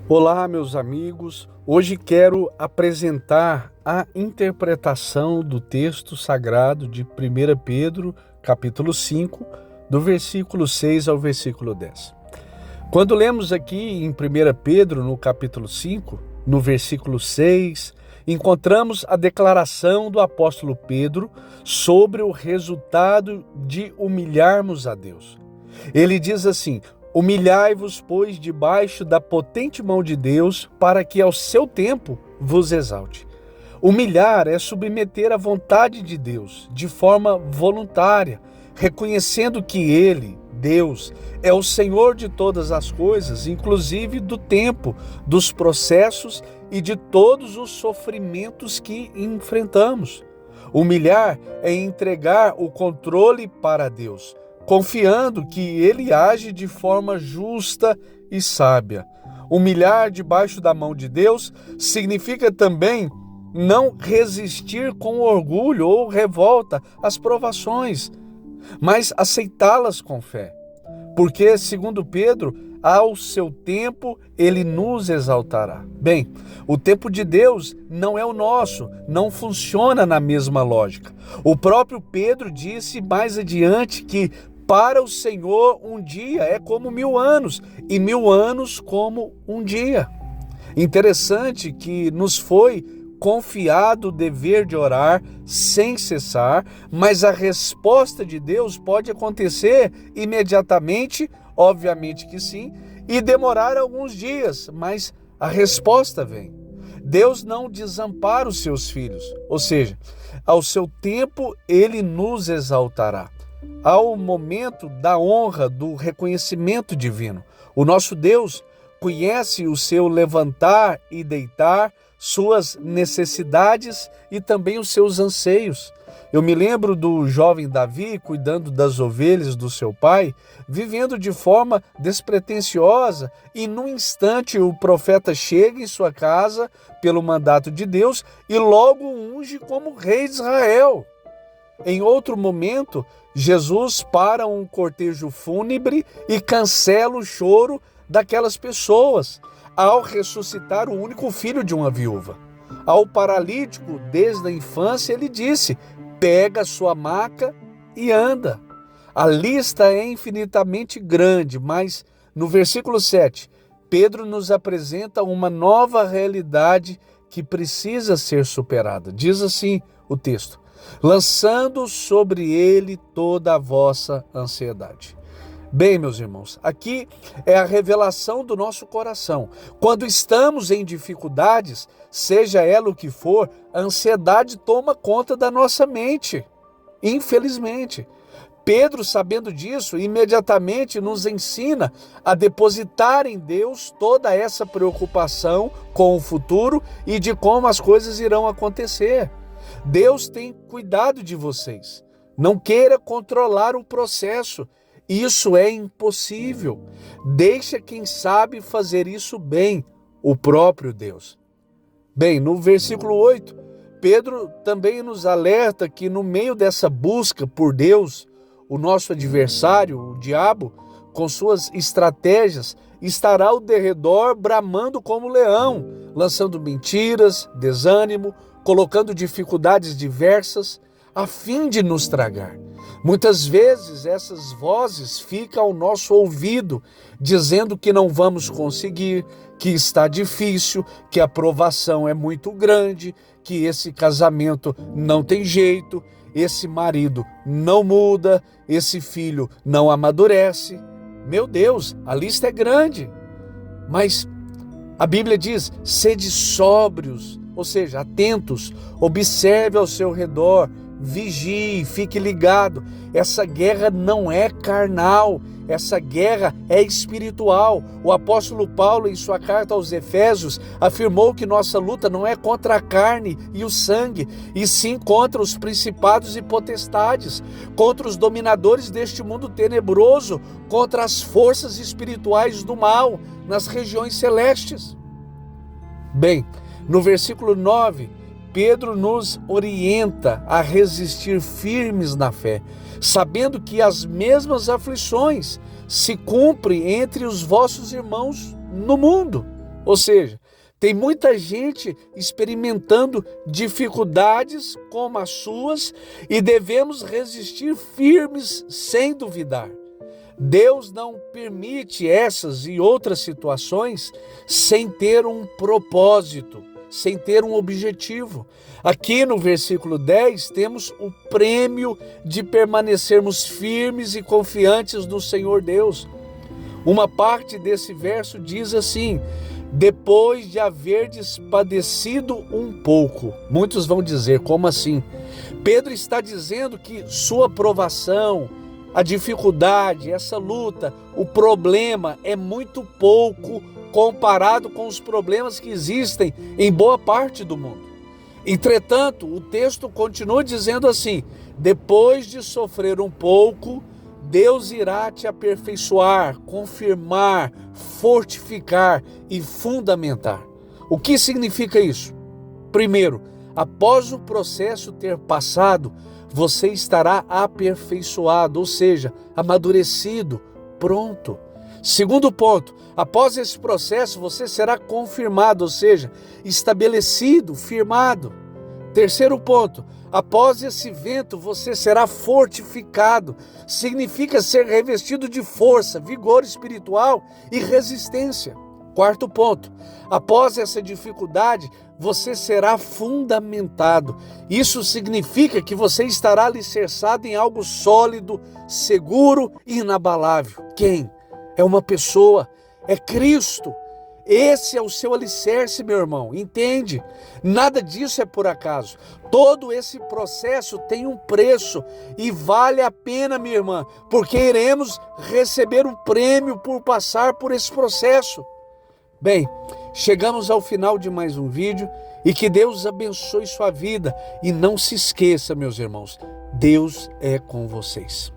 Olá, meus amigos. Hoje quero apresentar a interpretação do texto sagrado de 1 Pedro, capítulo 5, do versículo 6 ao versículo 10. Quando lemos aqui em 1 Pedro, no capítulo 5, no versículo 6, encontramos a declaração do apóstolo Pedro sobre o resultado de humilharmos a Deus. Ele diz assim: humilhai-vos, pois, debaixo da potente mão de Deus, para que ao seu tempo vos exalte. Humilhar é submeter à vontade de Deus, de forma voluntária, reconhecendo que Ele, Deus, é o Senhor de todas as coisas, inclusive do tempo, dos processos e de todos os sofrimentos que enfrentamos. Humilhar é entregar o controle para Deus, confiando que Ele age de forma justa e sábia. Humilhar debaixo da mão de Deus significa também não resistir com orgulho ou revolta às provações, mas aceitá-las com fé. Porque, segundo Pedro, ao seu tempo Ele nos exaltará. Bem, o tempo de Deus não é o nosso, não funciona na mesma lógica. O próprio Pedro disse mais adiante que para o Senhor um dia é como 1000 anos e 1000 anos como um dia. Interessante que nos foi confiado o dever de orar sem cessar, mas a resposta de Deus pode acontecer imediatamente, obviamente que sim, e demorar alguns dias, mas a resposta vem. Deus não desampara os seus filhos, ou seja, ao seu tempo Ele nos exaltará. Ao momento da honra, do reconhecimento divino. O nosso Deus conhece o seu levantar e deitar, suas necessidades e também os seus anseios. Eu me lembro do jovem Davi cuidando das ovelhas do seu pai, vivendo de forma despretensiosa, e num instante o profeta chega em sua casa pelo mandato de Deus e logo o unge como rei de Israel. Em outro momento, Jesus para um cortejo fúnebre e cancela o choro daquelas pessoas ao ressuscitar o único filho de uma viúva. Ao paralítico, desde a infância, ele disse: pega sua maca e anda. A lista é infinitamente grande, mas no versículo 7, Pedro nos apresenta uma nova realidade que precisa ser superada. Diz assim o texto: lançando sobre ele toda a vossa ansiedade. Bem, meus irmãos, aqui é a revelação do nosso coração. Quando estamos em dificuldades, seja ela o que for, a ansiedade toma conta da nossa mente. Infelizmente. Pedro, sabendo disso, imediatamente nos ensina a depositar em Deus toda essa preocupação com o futuro e de como as coisas irão acontecer. Deus tem cuidado de vocês. Não queira controlar o processo. Isso é impossível. Deixa quem sabe fazer isso bem, o próprio Deus. Bem, no versículo 8, Pedro também nos alerta que no meio dessa busca por Deus, o nosso adversário, o diabo, com suas estratégias, estará ao derredor bramando como leão, lançando mentiras, desânimo, colocando dificuldades diversas, a fim de nos tragar. Muitas vezes essas vozes ficam ao nosso ouvido, dizendo que não vamos conseguir, que está difícil, que a provação é muito grande, que esse casamento não tem jeito, esse marido não muda, esse filho não amadurece. Meu Deus, a lista é grande. Mas a Bíblia diz: sede sóbrios, ou seja, atentos, observe ao seu redor, vigie, fique ligado. Essa guerra não é carnal, essa guerra é espiritual. O apóstolo Paulo, em sua carta aos Efésios, afirmou que nossa luta não é contra a carne e o sangue, e sim contra os principados e potestades, contra os dominadores deste mundo tenebroso, contra as forças espirituais do mal nas regiões celestes. Bem, no versículo 9, Pedro nos orienta a resistir firmes na fé, sabendo que as mesmas aflições se cumprem entre os vossos irmãos no mundo. Ou seja, tem muita gente experimentando dificuldades como as suas e devemos resistir firmes sem duvidar. Deus não permite essas e outras situações sem ter um propósito, sem ter um objetivo. Aqui no versículo 10 temos o prêmio de permanecermos firmes e confiantes no Senhor Deus. Uma parte desse verso diz assim: depois de haverdes padecido um pouco. Muitos vão dizer, como assim? Pedro está dizendo que sua provação, a dificuldade, essa luta, o problema é muito pouco comparado com os problemas que existem em boa parte do mundo. Entretanto, o texto continua dizendo assim: depois de sofrer um pouco, Deus irá te aperfeiçoar, confirmar, fortificar e fundamentar. O que significa isso? Primeiro, após o processo ter passado, você estará aperfeiçoado, ou seja, amadurecido, pronto. Segundo ponto, após esse processo você será confirmado, ou seja, estabelecido, firmado. Terceiro ponto, após esse evento você será fortificado, significa ser revestido de força, vigor espiritual e resistência. Quarto ponto, após essa dificuldade, você será fundamentado. Isso significa que você estará alicerçado em algo sólido, seguro e inabalável. Quem? É uma pessoa, é Cristo. Esse é o seu alicerce, meu irmão, entende? Nada disso é por acaso. Todo esse processo tem um preço e vale a pena, minha irmã, porque iremos receber um prêmio por passar por esse processo. Bem, chegamos ao final de mais um vídeo e que Deus abençoe sua vida. E não se esqueça, meus irmãos, Deus é com vocês.